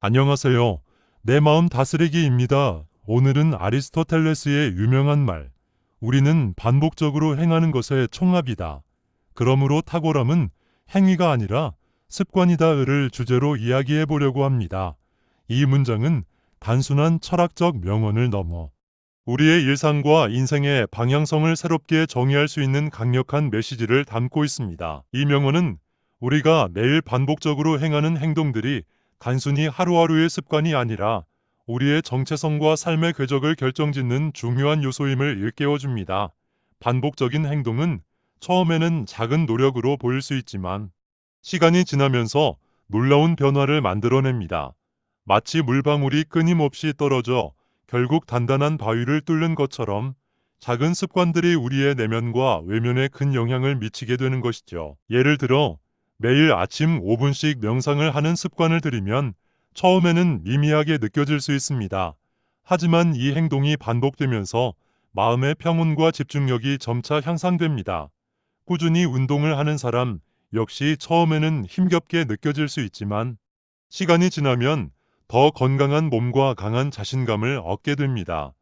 안녕하세요. 내 마음 다스리기입니다. 오늘은 아리스토텔레스의 유명한 말, 우리는 반복적으로 행하는 것의 총합이다. 그러므로 탁월함은 행위가 아니라 습관이다를 주제로 이야기해 보려고 합니다. 이 문장은 단순한 철학적 명언을 넘어 우리의 일상과 인생의 방향성을 새롭게 정의할 수 있는 강력한 메시지를 담고 있습니다. 이 명언은 우리가 매일 반복적으로 행하는 행동들이 단순히 하루하루의 습관이 아니라 우리의 정체성과 삶의 궤적을 결정짓는 중요한 요소임을 일깨워줍니다. 반복적인 행동은 처음에는 작은 노력으로 보일 수 있지만 시간이 지나면서 놀라운 변화를 만들어냅니다. 마치 물방울이 끊임없이 떨어져 결국 단단한 바위를 뚫는 것처럼 작은 습관들이 우리의 내면과 외면에 큰 영향을 미치게 되는 것이죠. 예를 들어 매일 아침 5분씩 명상을 하는 습관을 들이면 처음에는 미미하게 느껴질 수 있습니다. 하지만 이 행동이 반복되면서 마음의 평온과 집중력이 점차 향상됩니다. 꾸준히 운동을 하는 사람 역시 처음에는 힘겹게 느껴질 수 있지만 시간이 지나면 더 건강한 몸과 강한 자신감을 얻게 됩니다.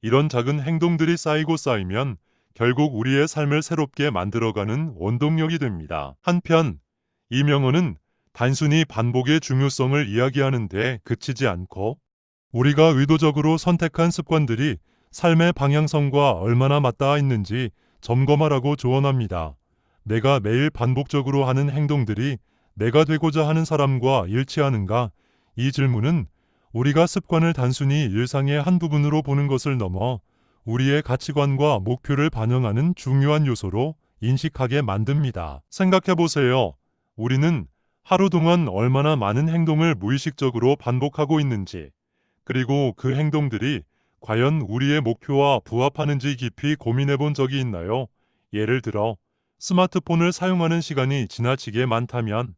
이런 작은 행동들이 쌓이고 쌓이면 결국 우리의 삶을 새롭게 만들어가는 원동력이 됩니다. 한편 이 명언은 단순히 반복의 중요성을 이야기하는데 그치지 않고 우리가 의도적으로 선택한 습관들이 삶의 방향성과 얼마나 맞닿아 있는지 점검하라고 조언합니다. 내가 매일 반복적으로 하는 행동들이 내가 되고자 하는 사람과 일치하는가? 이 질문은 우리가 습관을 단순히 일상의 한 부분으로 보는 것을 넘어 우리의 가치관과 목표를 반영하는 중요한 요소로 인식하게 만듭니다. 생각해 보세요. 우리는 하루 동안 얼마나 많은 행동을 무의식적으로 반복하고 있는지, 그리고 그 행동들이 과연 우리의 목표와 부합하는지 깊이 고민해 본 적이 있나요? 예를 들어, 스마트폰을 사용하는 시간이 지나치게 많다면,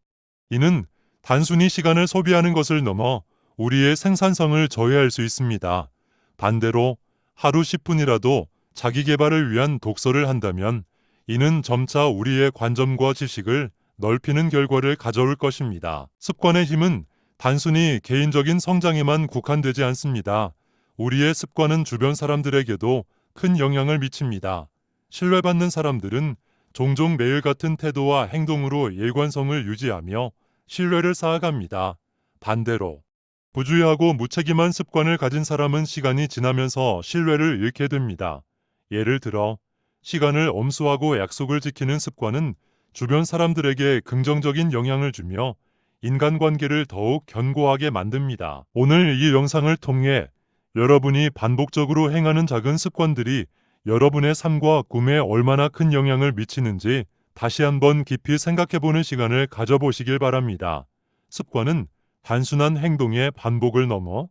이는 단순히 시간을 소비하는 것을 넘어 우리의 생산성을 저해할 수 있습니다. 반대로 하루 10분이라도 자기 개발을 위한 독서를 한다면 이는 점차 우리의 관점과 지식을 넓히는 결과를 가져올 것입니다. 습관의 힘은 단순히 개인적인 성장에만 국한되지 않습니다. 우리의 습관은 주변 사람들에게도 큰 영향을 미칩니다. 신뢰받는 사람들은 종종 매일 같은 태도와 행동으로 일관성을 유지하며 신뢰를 쌓아갑니다. 반대로 부주의하고 무책임한 습관을 가진 사람은 시간이 지나면서 신뢰를 잃게 됩니다. 예를 들어 시간을 엄수하고 약속을 지키는 습관은 주변 사람들에게 긍정적인 영향을 주며 인간관계를 더욱 견고하게 만듭니다. 오늘 이 영상을 통해 여러분이 반복적으로 행하는 작은 습관들이 여러분의 삶과 꿈에 얼마나 큰 영향을 미치는지 다시 한번 깊이 생각해보는 시간을 가져보시길 바랍니다. 습관은 단순한 행동의 반복을 넘어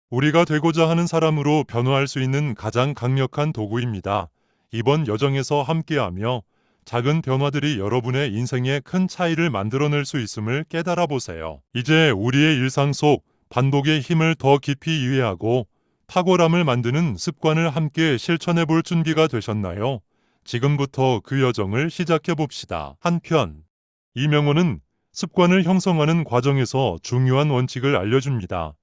우리가 되고자 하는 사람으로 변화할 수 있는 가장 강력한 도구입니다. 이번 여정에서 함께하며 작은 변화들이 여러분의 인생에 큰 차이를 만들어낼 수 있음을 깨달아 보세요. 이제 우리의 일상 속 반복의 힘을 더 깊이 이해하고 탁월함을 만드는 습관을 함께 실천해 볼 준비가 되셨나요? 지금부터 그 여정을 시작해 봅시다. 한편, 이 명언은 습관을 형성하는 과정에서 중요한 원칙을 알려줍니다.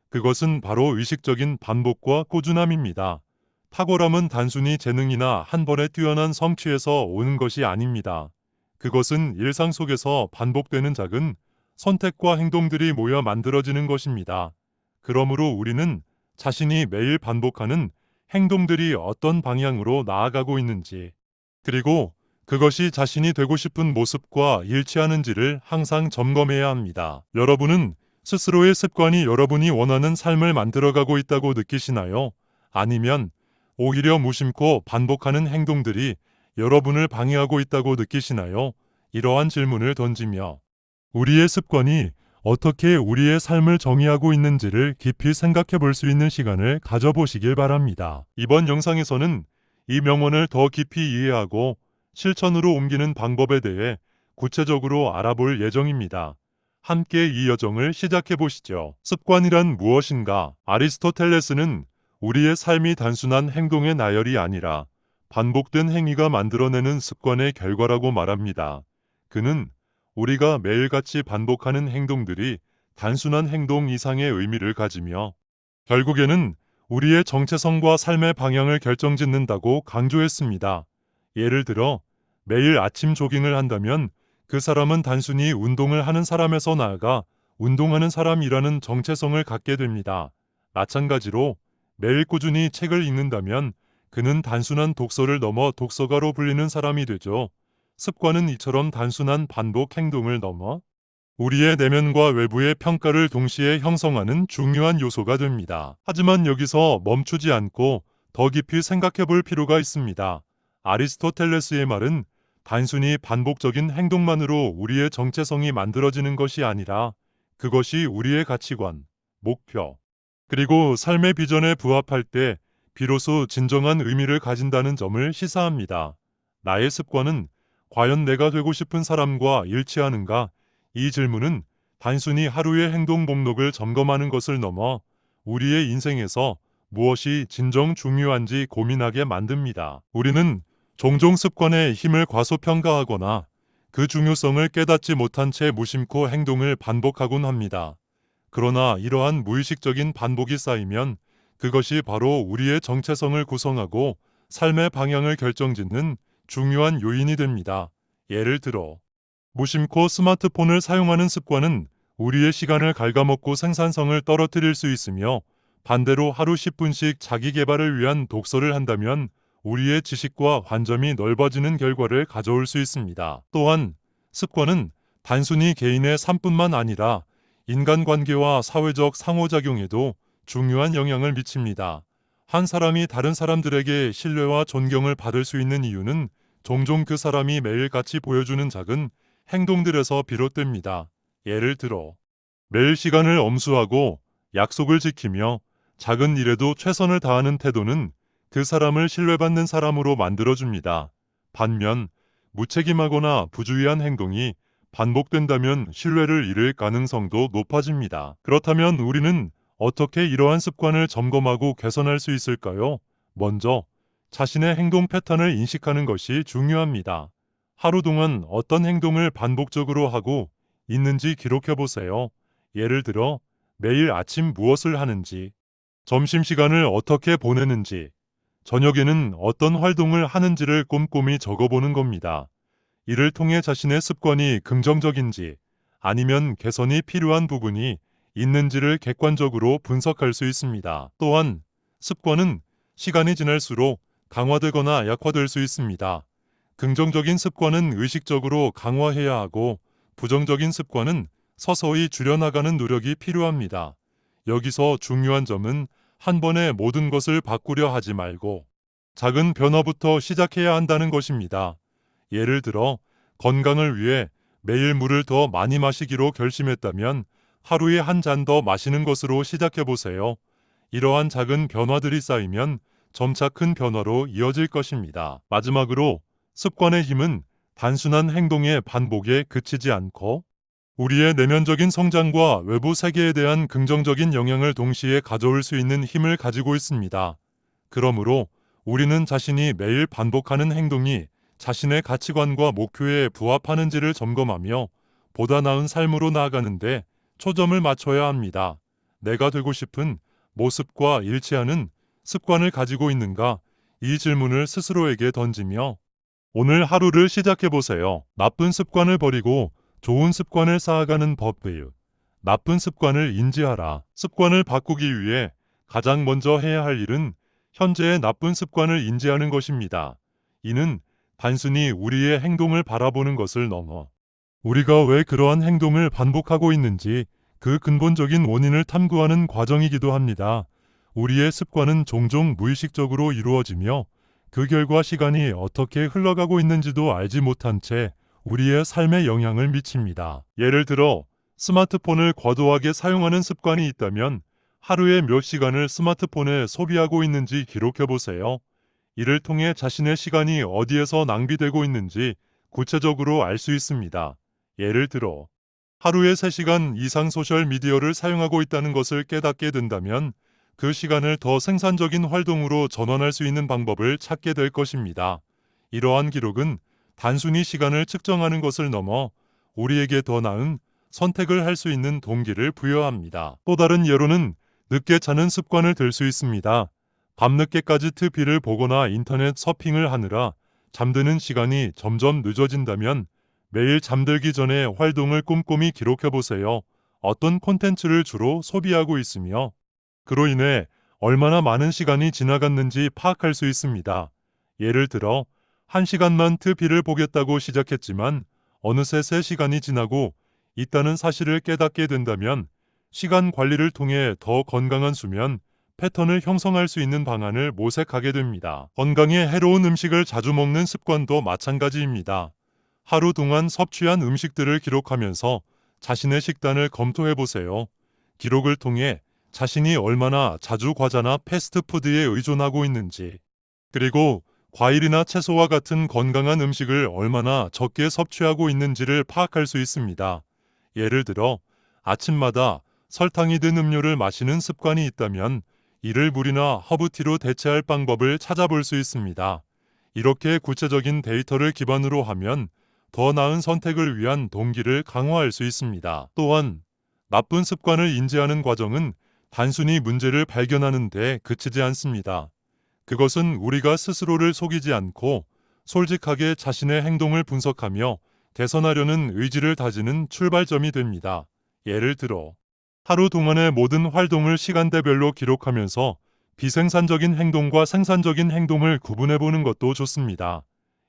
그것은 바로 의식적인 반복과 꾸준함입니다. 탁월함은 단순히 재능이나 한 번에 뛰어난 성취에서 오는 것이 아닙니다. 그것은 일상 속에서 반복되는 작은 선택과 행동들이 모여 만들어지는 것입니다. 그러므로 우리는 자신이 매일 반복하는 행동들이 어떤 방향으로 나아가고 있는지, 그리고 그것이 자신이 되고 싶은 모습과 일치하는지를 항상 점검해야 합니다. 여러분은 스스로의 습관이 여러분이 원하는 삶을 만들어가고 있다고 느끼시나요? 아니면 오히려 무심코 반복하는 행동들이 여러분을 방해하고 있다고 느끼시나요? 이러한 질문을 던지며 우리의 습관이 어떻게 우리의 삶을 정의하고 있는지를 깊이 생각해 볼 수 있는 시간을 가져보시길 바랍니다. 이번 영상에서는 이 명언을 더 깊이 이해하고 실천으로 옮기는 방법에 대해 구체적으로 알아볼 예정입니다. 함께 이 여정을 시작해 보시죠. 습관이란 무엇인가? 아리스토텔레스는 우리의 삶이 단순한 행동의 나열이 아니라 반복된 행위가 만들어내는 습관의 결과라고 말합니다. 그는 우리가 매일같이 반복하는 행동들이 단순한 행동 이상의 의미를 가지며 결국에는 우리의 정체성과 삶의 방향을 결정짓는다고 강조했습니다. 예를 들어 매일 아침 조깅을 한다면 그 사람은 단순히 운동을 하는 사람에서 나아가 운동하는 사람이라는 정체성을 갖게 됩니다. 마찬가지로 매일 꾸준히 책을 읽는다면 그는 단순한 독서를 넘어 독서가로 불리는 사람이 되죠. 습관은 이처럼 단순한 반복 행동을 넘어 우리의 내면과 외부의 평가를 동시에 형성하는 중요한 요소가 됩니다. 하지만 여기서 멈추지 않고 더 깊이 생각해 볼 필요가 있습니다. 아리스토텔레스의 말은 단순히 반복적인 행동만으로 우리의 정체성이 만들어지는 것이 아니라 그것이 우리의 가치관, 목표, 그리고 삶의 비전에 부합할 때 비로소 진정한 의미를 가진다는 점을 시사합니다. 나의 습관은 과연 내가 되고 싶은 사람과 일치하는가? 이 질문은 단순히 하루의 행동 목록을 점검하는 것을 넘어 우리의 인생에서 무엇이 진정 중요한지 고민하게 만듭니다. 우리는 종종 습관의 힘을 과소평가하거나 그 중요성을 깨닫지 못한 채 무심코 행동을 반복하곤 합니다. 그러나 이러한 무의식적인 반복이 쌓이면 그것이 바로 우리의 정체성을 구성하고 삶의 방향을 결정짓는 중요한 요인이 됩니다. 예를 들어 무심코 스마트폰을 사용하는 습관은 우리의 시간을 갉아먹고 생산성을 떨어뜨릴 수 있으며 반대로 하루 10분씩 자기 개발을 위한 독서를 한다면 우리의 지식과 관점이 넓어지는 결과를 가져올 수 있습니다. 또한 습관은 단순히 개인의 삶뿐만 아니라 인간관계와 사회적 상호작용에도 중요한 영향을 미칩니다. 한 사람이 다른 사람들에게 신뢰와 존경을 받을 수 있는 이유는 종종 그 사람이 매일같이 보여주는 작은 행동들에서 비롯됩니다. 예를 들어 매일 시간을 엄수하고 약속을 지키며 작은 일에도 최선을 다하는 태도는 그 사람을 신뢰받는 사람으로 만들어줍니다. 반면 무책임하거나 부주의한 행동이 반복된다면 신뢰를 잃을 가능성도 높아집니다. 그렇다면 우리는 어떻게 이러한 습관을 점검하고 개선할 수 있을까요? 먼저 자신의 행동 패턴을 인식하는 것이 중요합니다. 하루 동안 어떤 행동을 반복적으로 하고 있는지 기록해 보세요. 예를 들어 매일 아침 무엇을 하는지, 점심시간을 어떻게 보내는지, 저녁에는 어떤 활동을 하는지를 꼼꼼히 적어보는 겁니다. 이를 통해 자신의 습관이 긍정적인지 아니면 개선이 필요한 부분이 있는지를 객관적으로 분석할 수 있습니다. 또한 습관은 시간이 지날수록 강화되거나 약화될 수 있습니다. 긍정적인 습관은 의식적으로 강화해야 하고 부정적인 습관은 서서히 줄여나가는 노력이 필요합니다. 여기서 중요한 점은 한 번에 모든 것을 바꾸려 하지 말고 작은 변화부터 시작해야 한다는 것입니다. 예를 들어 건강을 위해 매일 물을 더 많이 마시기로 결심했다면 하루에 한 잔 더 마시는 것으로 시작해 보세요. 이러한 작은 변화들이 쌓이면 점차 큰 변화로 이어질 것입니다. 마지막으로 습관의 힘은 단순한 행동의 반복에 그치지 않고 우리의 내면적인 성장과 외부 세계에 대한 긍정적인 영향을 동시에 가져올 수 있는 힘을 가지고 있습니다. 그러므로 우리는 자신이 매일 반복하는 행동이 자신의 가치관과 목표에 부합하는지를 점검하며 보다 나은 삶으로 나아가는데 초점을 맞춰야 합니다. 내가 되고 싶은 모습과 일치하는 습관을 가지고 있는가? 이 질문을 스스로에게 던지며 오늘 하루를 시작해 보세요. 나쁜 습관을 버리고 좋은 습관을 쌓아가는 법이에요. 나쁜 습관을 인지하라. 습관을 바꾸기 위해 가장 먼저 해야 할 일은 현재의 나쁜 습관을 인지하는 것입니다. 이는 단순히 우리의 행동을 바라보는 것을 넘어 우리가 왜 그러한 행동을 반복하고 있는지 그 근본적인 원인을 탐구하는 과정이기도 합니다. 우리의 습관은 종종 무의식적으로 이루어지며 그 결과 시간이 어떻게 흘러가고 있는지도 알지 못한 채 우리의 삶에 영향을 미칩니다. 예를 들어 스마트폰을 과도하게 사용하는 습관이 있다면 하루에 몇 시간을 스마트폰에 소비하고 있는지 기록해 보세요. 이를 통해 자신의 시간이 어디에서 낭비되고 있는지 구체적으로 알 수 있습니다. 예를 들어 하루에 3시간 이상 소셜미디어를 사용하고 있다는 것을 깨닫게 된다면 그 시간을 더 생산적인 활동으로 전환할 수 있는 방법을 찾게 될 것입니다. 이러한 기록은 단순히 시간을 측정하는 것을 넘어 우리에게 더 나은 선택을 할 수 있는 동기를 부여합니다. 또 다른 예로는 늦게 자는 습관을 들 수 있습니다. 밤늦게까지 TV를 보거나 인터넷 서핑을 하느라 잠드는 시간이 점점 늦어진다면 매일 잠들기 전에 활동을 꼼꼼히 기록해 보세요. 어떤 콘텐츠를 주로 소비하고 있으며 그로 인해 얼마나 많은 시간이 지나갔는지 파악할 수 있습니다. 예를 들어 1시간만 TV를 보겠다고 시작했지만 어느새 3시간이 지나고 있다는 사실을 깨닫게 된다면 시간 관리를 통해 더 건강한 수면 패턴을 형성할 수 있는 방안을 모색하게 됩니다. 건강에 해로운 음식을 자주 먹는 습관도 마찬가지입니다. 하루 동안 섭취한 음식들을 기록하면서 자신의 식단을 검토해 보세요. 기록을 통해 자신이 얼마나 자주 과자나 패스트푸드에 의존하고 있는지, 그리고 과일이나 채소와 같은 건강한 음식을 얼마나 적게 섭취하고 있는지를 파악할 수 있습니다. 예를 들어 아침마다 설탕이 든 음료를 마시는 습관이 있다면 이를 물이나 허브티로 대체할 방법을 찾아볼 수 있습니다. 이렇게 구체적인 데이터를 기반으로 하면 더 나은 선택을 위한 동기를 강화할 수 있습니다. 또한 나쁜 습관을 인지하는 과정은 단순히 문제를 발견하는 데 그치지 않습니다. 그것은 우리가 스스로를 속이지 않고 솔직하게 자신의 행동을 분석하며 개선하려는 의지를 다지는 출발점이 됩니다. 예를 들어 하루 동안의 모든 활동을 시간대별로 기록하면서 비생산적인 행동과 생산적인 행동을 구분해 보는 것도 좋습니다.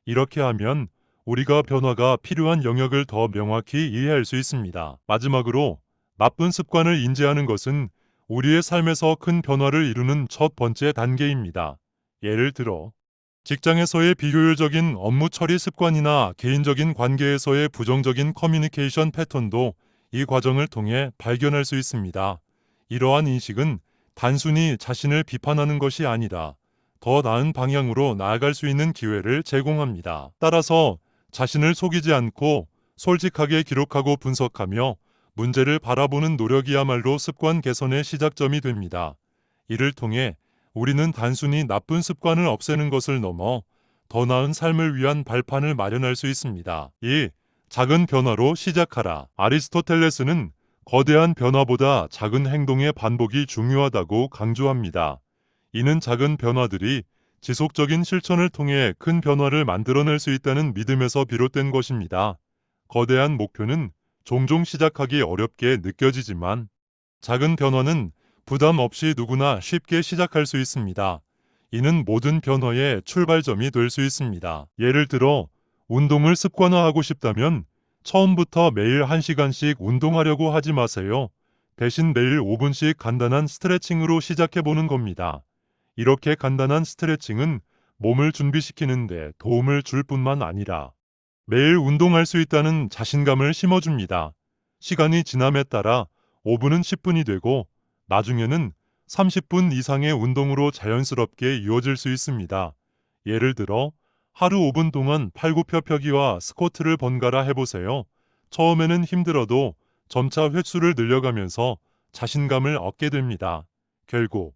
이렇게 하면 우리가 변화가 필요한 영역을 더 명확히 이해할 수 있습니다. 마지막으로 나쁜 습관을 인지하는 것은 우리의 삶에서 큰 변화를 이루는 첫 번째 단계입니다. 예를 들어 직장에서의 비효율적인 업무 처리 습관이나 개인적인 관계에서의 부정적인 커뮤니케이션 패턴도 이 과정을 통해 발견할 수 있습니다. 이러한 인식은 단순히 자신을 비판하는 것이 아니라 더 나은 방향으로 나아갈 수 있는 기회를 제공합니다. 따라서 자신을 속이지 않고 솔직하게 기록하고 분석하며 문제를 바라보는 노력이야말로 습관 개선의 시작점이 됩니다. 이를 통해 우리는 단순히 나쁜 습관을 없애는 것을 넘어 더 나은 삶을 위한 발판을 마련할 수 있습니다. 2. 작은 변화로 시작하라. 아리스토텔레스는 거대한 변화보다 작은 행동의 반복이 중요하다고 강조합니다. 이는 작은 변화들이 지속적인 실천을 통해 큰 변화를 만들어낼 수 있다는 믿음에서 비롯된 것입니다. 거대한 목표는 종종 시작하기 어렵게 느껴지지만 작은 변화는 부담 없이 누구나 쉽게 시작할 수 있습니다. 이는 모든 변화의 출발점이 될 수 있습니다. 예를 들어 운동을 습관화하고 싶다면 처음부터 매일 1시간씩 운동하려고 하지 마세요. 대신 매일 5분씩 간단한 스트레칭으로 시작해 보는 겁니다. 이렇게 간단한 스트레칭은 몸을 준비시키는 데 도움을 줄 뿐만 아니라 매일 운동할 수 있다는 자신감을 심어줍니다. 시간이 지남에 따라 5분은 10분이 되고 나중에는 30분 이상의 운동으로 자연스럽게 이어질 수 있습니다. 예를 들어 하루 5분 동안 팔굽혀펴기와 스쿼트를 번갈아 해보세요. 처음에는 힘들어도 점차 횟수를 늘려가면서 자신감을 얻게 됩니다. 결국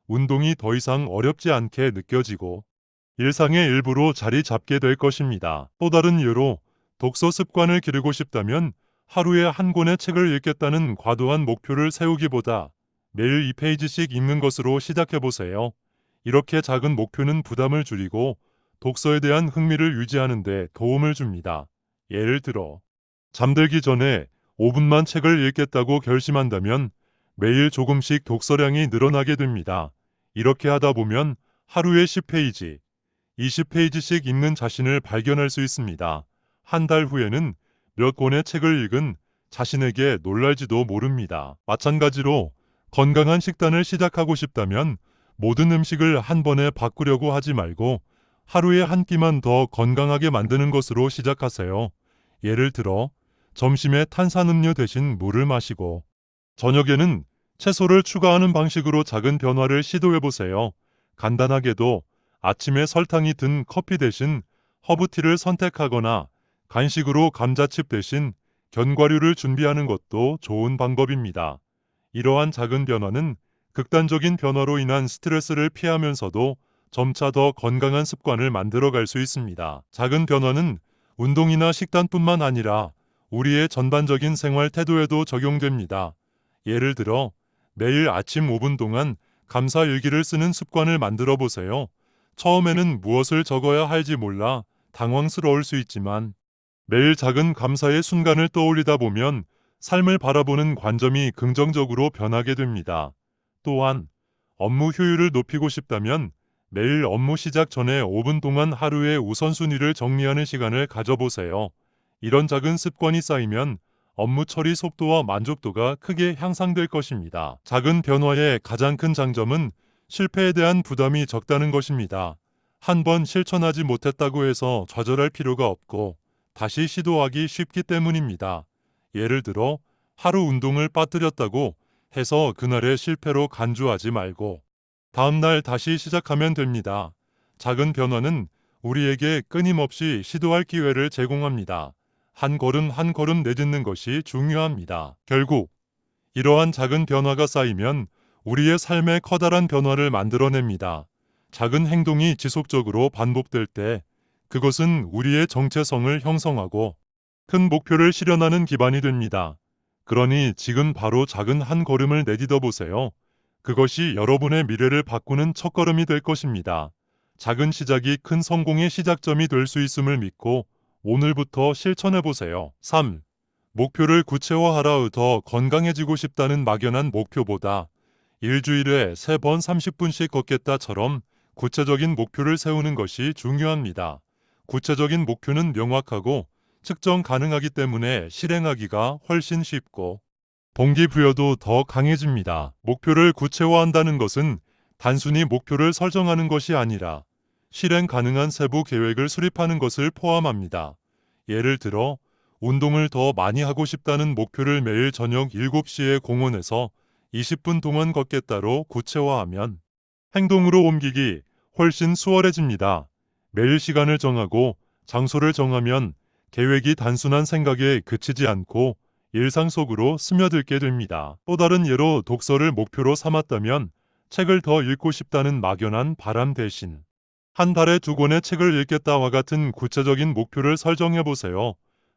운동이 더 이상 어렵지 않게 느껴지고 일상의 일부로 자리 잡게 될 것입니다. 또 다른 예로 독서 습관을 기르고 싶다면 하루에 한 권의 책을 읽겠다는 과도한 목표를 세우기보다 매일 2페이지씩 읽는 것으로 시작해보세요. 이렇게 작은 목표는 부담을 줄이고 독서에 대한 흥미를 유지하는 데 도움을 줍니다. 예를 들어 잠들기 전에 5분만 책을 읽겠다고 결심한다면 매일 조금씩 독서량이 늘어나게 됩니다. 이렇게 하다 보면 하루에 10페이지, 20페이지씩 읽는 자신을 발견할 수 있습니다. 한 달 후에는 몇 권의 책을 읽은 자신에게 놀랄지도 모릅니다. 마찬가지로 건강한 식단을 시작하고 싶다면 모든 음식을 한 번에 바꾸려고 하지 말고 하루에 한 끼만 더 건강하게 만드는 것으로 시작하세요. 예를 들어 점심에 탄산음료 대신 물을 마시고 저녁에는 채소를 추가하는 방식으로 작은 변화를 시도해보세요. 간단하게도 아침에 설탕이 든 커피 대신 허브티를 선택하거나 간식으로 감자칩 대신 견과류를 준비하는 것도 좋은 방법입니다. 이러한 작은 변화는 극단적인 변화로 인한 스트레스를 피하면서도 점차 더 건강한 습관을 만들어갈 수 있습니다. 작은 변화는 운동이나 식단뿐만 아니라 우리의 전반적인 생활 태도에도 적용됩니다. 예를 들어 매일 아침 5분 동안 감사 일기를 쓰는 습관을 만들어 보세요. 처음에는 무엇을 적어야 할지 몰라 당황스러울 수 있지만 매일 작은 감사의 순간을 떠올리다 보면 삶을 바라보는 관점이 긍정적으로 변하게 됩니다. 또한 업무 효율을 높이고 싶다면 매일 업무 시작 전에 5분 동안 하루의 우선순위를 정리하는 시간을 가져보세요. 이런 작은 습관이 쌓이면 업무 처리 속도와 만족도가 크게 향상될 것입니다. 작은 변화의 가장 큰 장점은 실패에 대한 부담이 적다는 것입니다. 한 번 실천하지 못했다고 해서 좌절할 필요가 없고 다시 시도하기 쉽기 때문입니다. 예를 들어 하루 운동을 빠뜨렸다고 해서 그날의 실패로 간주하지 말고 다음날 다시 시작하면 됩니다. 작은 변화는 우리에게 끊임없이 시도할 기회를 제공합니다. 한 걸음 한 걸음 내딛는 것이 중요합니다. 결국 이러한 작은 변화가 쌓이면 우리의 삶에 커다란 변화를 만들어냅니다. 작은 행동이 지속적으로 반복될 때 그것은 우리의 정체성을 형성하고 큰 목표를 실현하는 기반이 됩니다. 그러니 지금 바로 작은 한 걸음을 내딛어 보세요. 그것이 여러분의 미래를 바꾸는 첫걸음이 될 것입니다. 작은 시작이 큰 성공의 시작점이 될 수 있음을 믿고 오늘부터 실천해 보세요. 3. 목표를 구체화하라. 더 건강해지고 싶다는 막연한 목표보다 일주일에 3번 30분씩 걷겠다처럼 구체적인 목표를 세우는 것이 중요합니다. 구체적인 목표는 명확하고 측정 가능하기 때문에 실행하기가 훨씬 쉽고 동기부여도 더 강해집니다. 목표를 구체화한다는 것은 단순히 목표를 설정하는 것이 아니라 실행 가능한 세부 계획을 수립하는 것을 포함합니다. 예를 들어 운동을 더 많이 하고 싶다는 목표를 매일 저녁 7시에 공원에서 20분 동안 걷겠다로 구체화하면 행동으로 옮기기 훨씬 수월해집니다. 매일 시간을 정하고 장소를 정하면 계획이 단순한 생각에 그치지 않고 일상 속으로 스며들게 됩니다. 또 다른 예로 독서를 목표로 삼았다면 책을 더 읽고 싶다는 막연한 바람 대신 한 달에 2권의 책을 읽겠다와 같은 구체적인 목표를 설정해 보세요.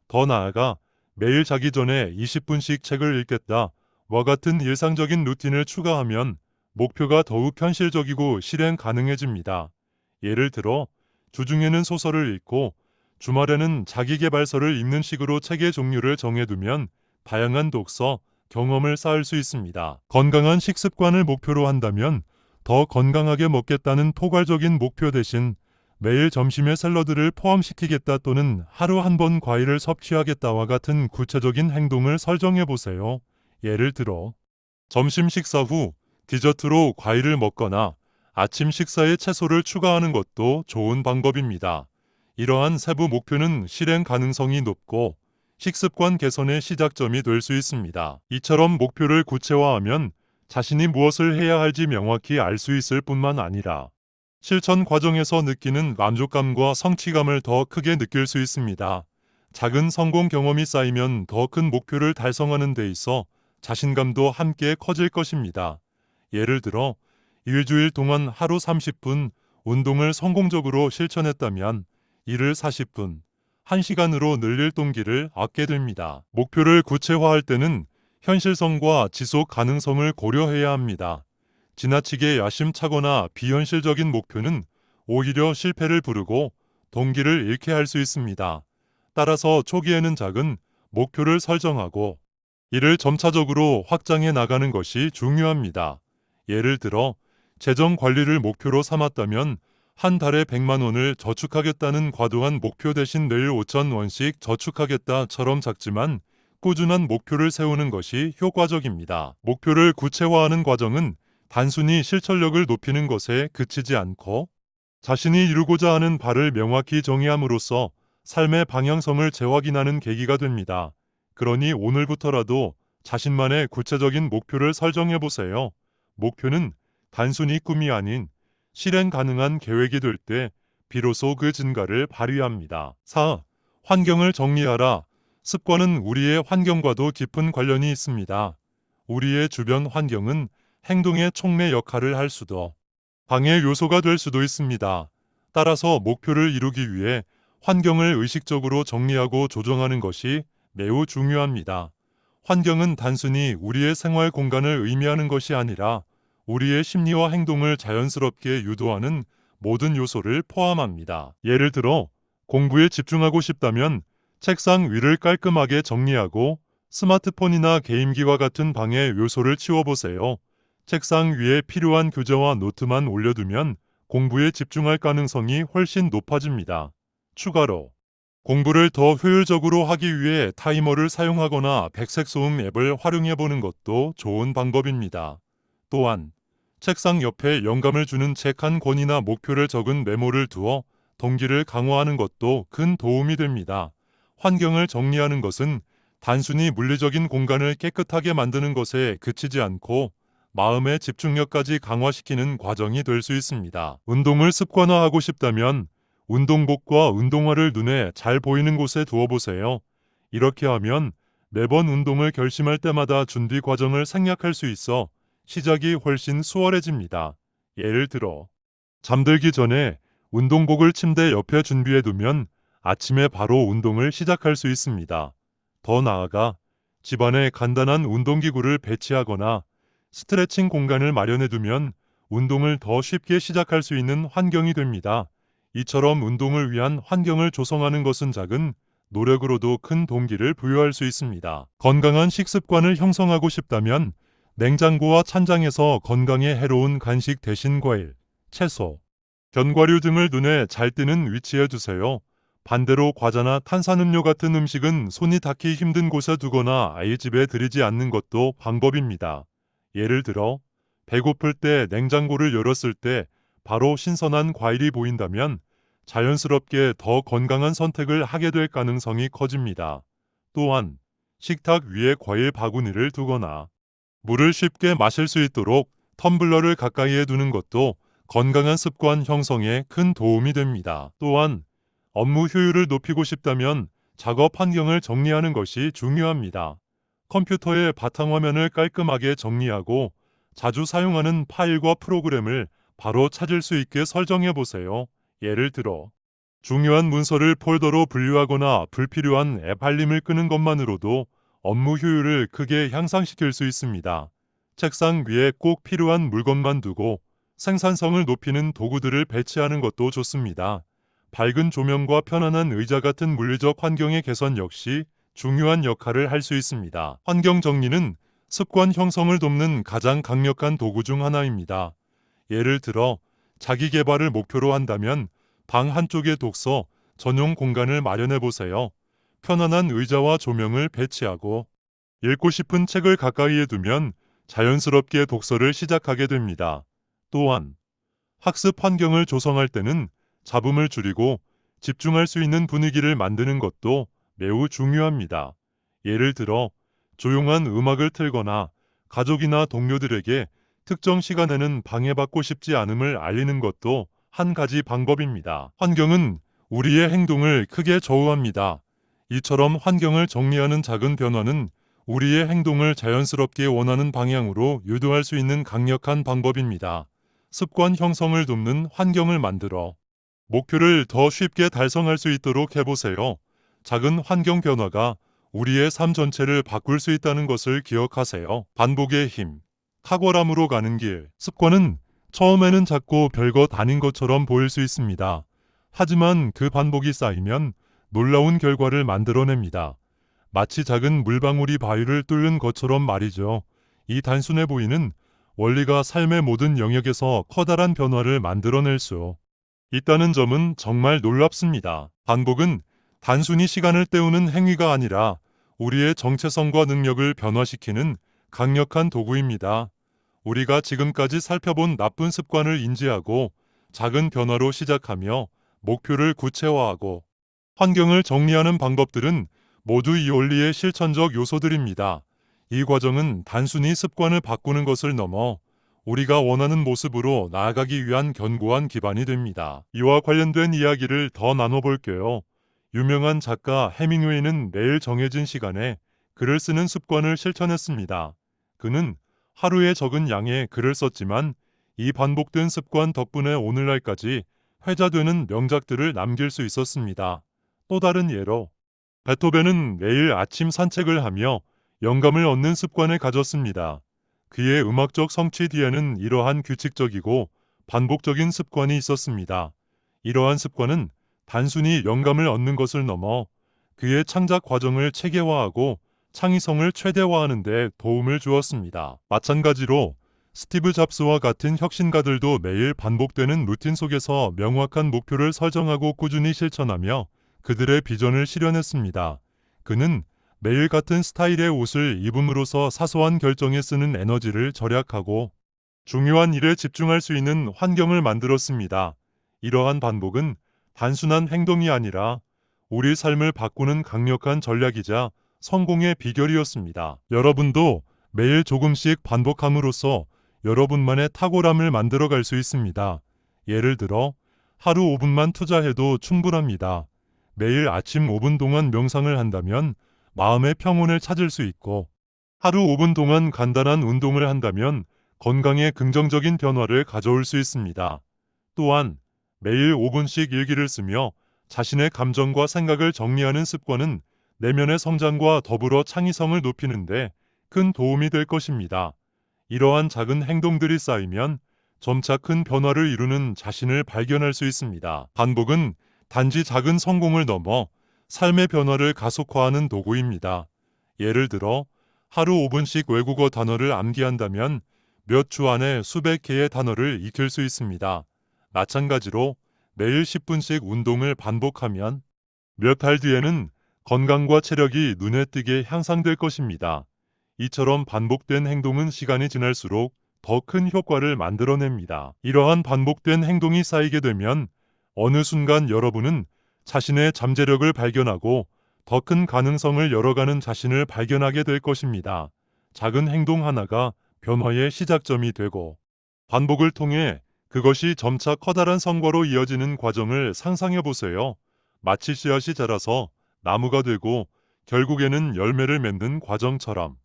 더 나아가 매일 자기 전에 20분씩 책을 읽겠다와 같은 일상적인 루틴을 추가하면 목표가 더욱 현실적이고 실행 가능해집니다. 예를 들어 주중에는 소설을 읽고 주말에는 자기계발서를 읽는 식으로 책의 종류를 정해두면 다양한 독서, 경험을 쌓을 수 있습니다. 건강한 식습관을 목표로 한다면 더 건강하게 먹겠다는 포괄적인 목표 대신 매일 점심에 샐러드를 포함시키겠다 또는 하루 한 번 과일을 섭취하겠다와 같은 구체적인 행동을 설정해 보세요. 예를 들어 점심 식사 후 디저트로 과일을 먹거나 아침 식사에 채소를 추가하는 것도 좋은 방법입니다. 이러한 세부 목표는 실행 가능성이 높고 식습관 개선의 시작점이 될 수 있습니다. 이처럼 목표를 구체화하면 자신이 무엇을 해야 할지 명확히 알 수 있을 뿐만 아니라 실천 과정에서 느끼는 만족감과 성취감을 더 크게 느낄 수 있습니다. 작은 성공 경험이 쌓이면 더 큰 목표를 달성하는 데 있어 자신감도 함께 커질 것입니다. 예를 들어 일주일 동안 하루 30분 운동을 성공적으로 실천했다면 이를 40분, 1시간으로 늘릴 동기를 얻게 됩니다. 목표를 구체화할 때는 현실성과 지속 가능성을 고려해야 합니다. 지나치게 야심차거나 비현실적인 목표는 오히려 실패를 부르고 동기를 잃게 할 수 있습니다. 따라서 초기에는 작은 목표를 설정하고 이를 점차적으로 확장해 나가는 것이 중요합니다. 예를 들어 재정 관리를 목표로 삼았다면 한 달에 100만 원을 저축하겠다는 과도한 목표 대신 매일 5천 원씩 저축하겠다처럼 작지만 꾸준한 목표를 세우는 것이 효과적입니다. 목표를 구체화하는 과정은 단순히 실천력을 높이는 것에 그치지 않고 자신이 이루고자 하는 바를 명확히 정의함으로써 삶의 방향성을 재확인하는 계기가 됩니다. 그러니 오늘부터라도 자신만의 구체적인 목표를 설정해 보세요. 목표는 단순히 꿈이 아닌 실행 가능한 계획이 될 때 비로소 그 진가를 발휘합니다. 4. 환경을 정리하라. 습관은 우리의 환경과도 깊은 관련이 있습니다. 우리의 주변 환경은 행동의 촉매 역할을 할 수도 방해 요소가 될 수도 있습니다. 따라서 목표를 이루기 위해 환경을 의식적으로 정리하고 조정하는 것이 매우 중요합니다. 환경은 단순히 우리의 생활 공간을 의미하는 것이 아니라 우리의 심리와 행동을 자연스럽게 유도하는 모든 요소를 포함합니다. 예를 들어 공부에 집중하고 싶다면 책상 위를 깔끔하게 정리하고 스마트폰이나 게임기와 같은 방해 요소를 치워보세요. 책상 위에 필요한 교재와 노트만 올려두면 공부에 집중할 가능성이 훨씬 높아집니다. 추가로 공부를 더 효율적으로 하기 위해 타이머를 사용하거나 백색 소음 앱을 활용해 보는 것도 좋은 방법입니다. 또한 책상 옆에 영감을 주는 책 한 권이나 목표를 적은 메모를 두어 동기를 강화하는 것도 큰 도움이 됩니다. 환경을 정리하는 것은 단순히 물리적인 공간을 깨끗하게 만드는 것에 그치지 않고 마음의 집중력까지 강화시키는 과정이 될 수 있습니다. 운동을 습관화하고 싶다면 운동복과 운동화를 눈에 잘 보이는 곳에 두어보세요. 이렇게 하면 매번 운동을 결심할 때마다 준비 과정을 생략할 수 있어 시작이 훨씬 수월해집니다. 예를 들어 잠들기 전에 운동복을 침대 옆에 준비해 두면 아침에 바로 운동을 시작할 수 있습니다. 더 나아가 집안에 간단한 운동기구를 배치하거나 스트레칭 공간을 마련해 두면 운동을 더 쉽게 시작할 수 있는 환경이 됩니다. 이처럼 운동을 위한 환경을 조성하는 것은 작은 노력으로도 큰 동기를 부여할 수 있습니다. 건강한 식습관을 형성하고 싶다면 냉장고와 찬장에서 건강에 해로운 간식 대신 과일, 채소, 견과류 등을 눈에 잘 띄는 위치에 두세요. 반대로 과자나 탄산음료 같은 음식은 손이 닿기 힘든 곳에 두거나 아예 집에 들이지 않는 것도 방법입니다. 예를 들어 배고플 때 냉장고를 열었을 때 바로 신선한 과일이 보인다면 자연스럽게 더 건강한 선택을 하게 될 가능성이 커집니다. 또한 식탁 위에 과일 바구니를 두거나 물을 쉽게 마실 수 있도록 텀블러를 가까이에 두는 것도 건강한 습관 형성에 큰 도움이 됩니다. 또한 업무 효율을 높이고 싶다면 작업 환경을 정리하는 것이 중요합니다. 컴퓨터의 바탕화면을 깔끔하게 정리하고 자주 사용하는 파일과 프로그램을 바로 찾을 수 있게 설정해 보세요. 예를 들어 중요한 문서를 폴더로 분류하거나 불필요한 앱 알림을 끄는 것만으로도 업무 효율을 크게 향상시킬 수 있습니다. 책상 위에 꼭 필요한 물건만 두고 생산성을 높이는 도구들을 배치하는 것도 좋습니다. 밝은 조명과 편안한 의자 같은 물리적 환경의 개선 역시 중요한 역할을 할 수 있습니다. 환경 정리는 습관 형성을 돕는 가장 강력한 도구 중 하나입니다. 예를 들어 자기 개발을 목표로 한다면 방 한쪽에 독서 전용 공간을 마련해 보세요. 편안한 의자와 조명을 배치하고 읽고 싶은 책을 가까이에 두면 자연스럽게 독서를 시작하게 됩니다. 또한 학습 환경을 조성할 때는 잡음을 줄이고 집중할 수 있는 분위기를 만드는 것도 매우 중요합니다. 예를 들어 조용한 음악을 틀거나 가족이나 동료들에게 특정 시간에는 방해받고 싶지 않음을 알리는 것도 한 가지 방법입니다. 환경은 우리의 행동을 크게 좌우합니다. 이처럼 환경을 정리하는 작은 변화는 우리의 행동을 자연스럽게 원하는 방향으로 유도할 수 있는 강력한 방법입니다. 습관 형성을 돕는 환경을 만들어 목표를 더 쉽게 달성할 수 있도록 해보세요. 작은 환경 변화가 우리의 삶 전체를 바꿀 수 있다는 것을 기억하세요. 반복의 힘, 탁월함으로 가는 길. 습관은 처음에는 작고 별것 아닌 것처럼 보일 수 있습니다. 하지만 그 반복이 쌓이면 놀라운 결과를 만들어냅니다. 마치 작은 물방울이 바위를 뚫는 것처럼 말이죠. 이 단순해 보이는 원리가 삶의 모든 영역에서 커다란 변화를 만들어낼 수 있다는 점은 정말 놀랍습니다. 반복은 단순히 시간을 때우는 행위가 아니라 우리의 정체성과 능력을 변화시키는 강력한 도구입니다. 우리가 지금까지 살펴본 나쁜 습관을 인지하고 작은 변화로 시작하며 목표를 구체화하고 환경을 정리하는 방법들은 모두 이 원리의 실천적 요소들입니다. 이 과정은 단순히 습관을 바꾸는 것을 넘어 우리가 원하는 모습으로 나아가기 위한 견고한 기반이 됩니다. 이와 관련된 이야기를 더 나눠볼게요. 유명한 작가 해밍웨이는 매일 정해진 시간에 글을 쓰는 습관을 실천했습니다. 그는 하루에 적은 양의 글을 썼지만 이 반복된 습관 덕분에 오늘날까지 회자되는 명작들을 남길 수 있었습니다. 또 다른 예로 베토벤은 매일 아침 산책을 하며 영감을 얻는 습관을 가졌습니다. 그의 음악적 성취 뒤에는 이러한 규칙적이고 반복적인 습관이 있었습니다. 이러한 습관은 단순히 영감을 얻는 것을 넘어 그의 창작 과정을 체계화하고 창의성을 최대화하는 데 도움을 주었습니다. 마찬가지로 스티브 잡스와 같은 혁신가들도 매일 반복되는 루틴 속에서 명확한 목표를 설정하고 꾸준히 실천하며 그들의 비전을 실현했습니다. 그는 매일 같은 스타일의 옷을 입음으로써 사소한 결정에 쓰는 에너지를 절약하고 중요한 일에 집중할 수 있는 환경을 만들었습니다. 이러한 반복은 단순한 행동이 아니라 우리 삶을 바꾸는 강력한 전략이자 성공의 비결이었습니다. 여러분도 매일 조금씩 반복함으로써 여러분만의 탁월함을 만들어갈 수 있습니다. 예를 들어 하루 5분만 투자해도 충분합니다. 매일 아침 5분 동안 명상을 한다면 마음의 평온을 찾을 수 있고 하루 5분 동안 간단한 운동을 한다면 건강에 긍정적인 변화를 가져올 수 있습니다. 또한 매일 5분씩 일기를 쓰며 자신의 감정과 생각을 정리하는 습관은 내면의 성장과 더불어 창의성을 높이는 데 큰 도움이 될 것입니다. 이러한 작은 행동들이 쌓이면 점차 큰 변화를 이루는 자신을 발견할 수 있습니다. 반복은 단지 작은 성공을 넘어 삶의 변화를 가속화하는 도구입니다. 예를 들어 하루 5분씩 외국어 단어를 암기한다면 몇 주 안에 수백 개의 단어를 익힐 수 있습니다. 마찬가지로 매일 10분씩 운동을 반복하면 몇 달 뒤에는 건강과 체력이 눈에 띄게 향상될 것입니다. 이처럼 반복된 행동은 시간이 지날수록 더 큰 효과를 만들어냅니다. 이러한 반복된 행동이 쌓이게 되면 어느 순간 여러분은 자신의 잠재력을 발견하고 더 큰 가능성을 열어가는 자신을 발견하게 될 것입니다. 작은 행동 하나가 변화의 시작점이 되고 반복을 통해 그것이 점차 커다란 성과로 이어지는 과정을 상상해 보세요. 마치 씨앗이 자라서 나무가 되고 결국에는 열매를 맺는 과정처럼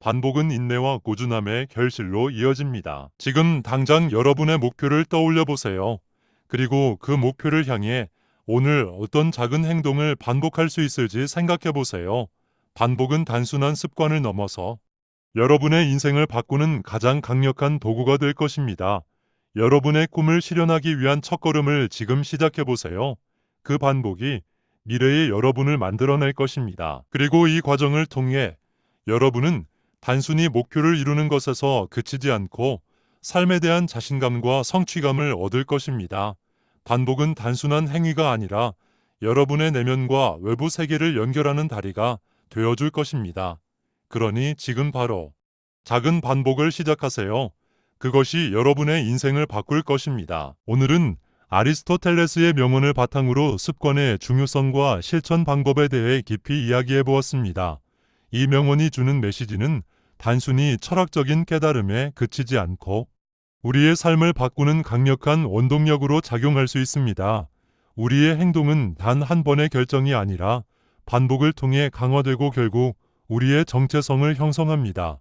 반복은 인내와 꾸준함의 결실로 이어집니다. 지금 당장 여러분의 목표를 떠올려 보세요. 그리고 그 목표를 향해 오늘 어떤 작은 행동을 반복할 수 있을지 생각해 보세요. 반복은 단순한 습관을 넘어서 여러분의 인생을 바꾸는 가장 강력한 도구가 될 것입니다. 여러분의 꿈을 실현하기 위한 첫걸음을 지금 시작해 보세요. 그 반복이 미래의 여러분을 만들어낼 것입니다. 그리고 이 과정을 통해 여러분은 단순히 목표를 이루는 것에서 그치지 않고 삶에 대한 자신감과 성취감을 얻을 것입니다. 반복은 단순한 행위가 아니라 여러분의 내면과 외부 세계를 연결하는 다리가 되어줄 것입니다. 그러니 지금 바로 작은 반복을 시작하세요. 그것이 여러분의 인생을 바꿀 것입니다. 오늘은 아리스토텔레스의 명언을 바탕으로 습관의 중요성과 실천 방법에 대해 깊이 이야기해 보았습니다. 이 명언이 주는 메시지는 단순히 철학적인 깨달음에 그치지 않고 우리의 삶을 바꾸는 강력한 원동력으로 작용할 수 있습니다. 우리의 행동은 단 한 번의 결정이 아니라 반복을 통해 강화되고 결국 우리의 정체성을 형성합니다.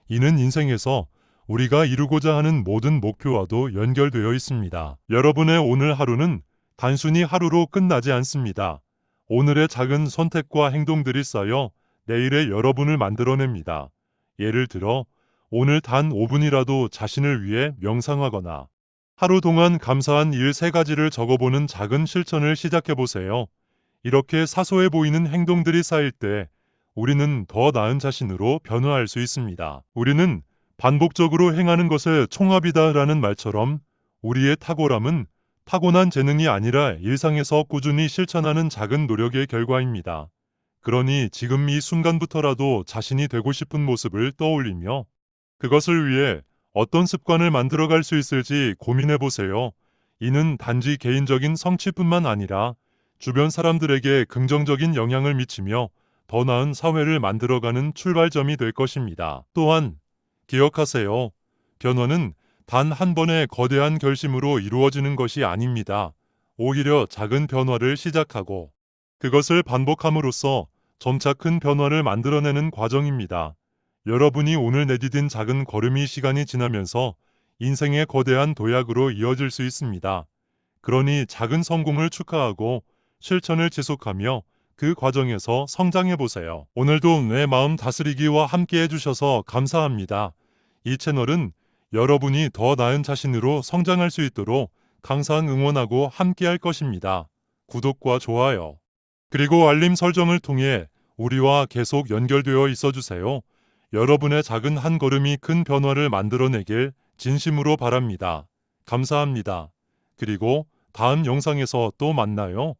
이는 인생에서 우리가 이루고자 하는 모든 목표와도 연결되어 있습니다. 여러분의 오늘 하루는 단순히 하루로 끝나지 않습니다. 오늘의 작은 선택과 행동들이 쌓여 내일의 여러분을 만들어냅니다. 예를 들어 오늘 단 5분이라도 자신을 위해 명상하거나 하루 동안 감사한 일 3가지를 적어보는 작은 실천을 시작해보세요. 이렇게 사소해 보이는 행동들이 쌓일 때 우리는 더 나은 자신으로 변화할 수 있습니다. 우리는 반복적으로 행하는 것의 총합이다라는 말처럼 우리의 탁월함은 타고난 재능이 아니라 일상에서 꾸준히 실천하는 작은 노력의 결과입니다. 그러니 지금 이 순간부터라도 자신이 되고 싶은 모습을 떠올리며 그것을 위해 어떤 습관을 만들어갈 수 있을지 고민해 보세요. 이는 단지 개인적인 성취뿐만 아니라 주변 사람들에게 긍정적인 영향을 미치며 더 나은 사회를 만들어가는 출발점이 될 것입니다. 또한 기억하세요. 변화는 단 한 번의 거대한 결심으로 이루어지는 것이 아닙니다. 오히려 작은 변화를 시작하고 그것을 반복함으로써 점차 큰 변화를 만들어내는 과정입니다. 여러분이 오늘 내디딘 작은 걸음이 시간이 지나면서 인생의 거대한 도약으로 이어질 수 있습니다. 그러니 작은 성공을 축하하고 실천을 지속하며 그 과정에서 성장해 보세요. 오늘도 내 마음 다스리기와 함께 해주셔서 감사합니다. 이 채널은 여러분이 더 나은 자신으로 성장할 수 있도록 항상 응원하고 함께 할 것입니다. 구독과 좋아요, 그리고 알림 설정을 통해 우리와 계속 연결되어 있어 주세요. 여러분의 작은 한 걸음이 큰 변화를 만들어내길 진심으로 바랍니다. 감사합니다. 그리고 다음 영상에서 또 만나요.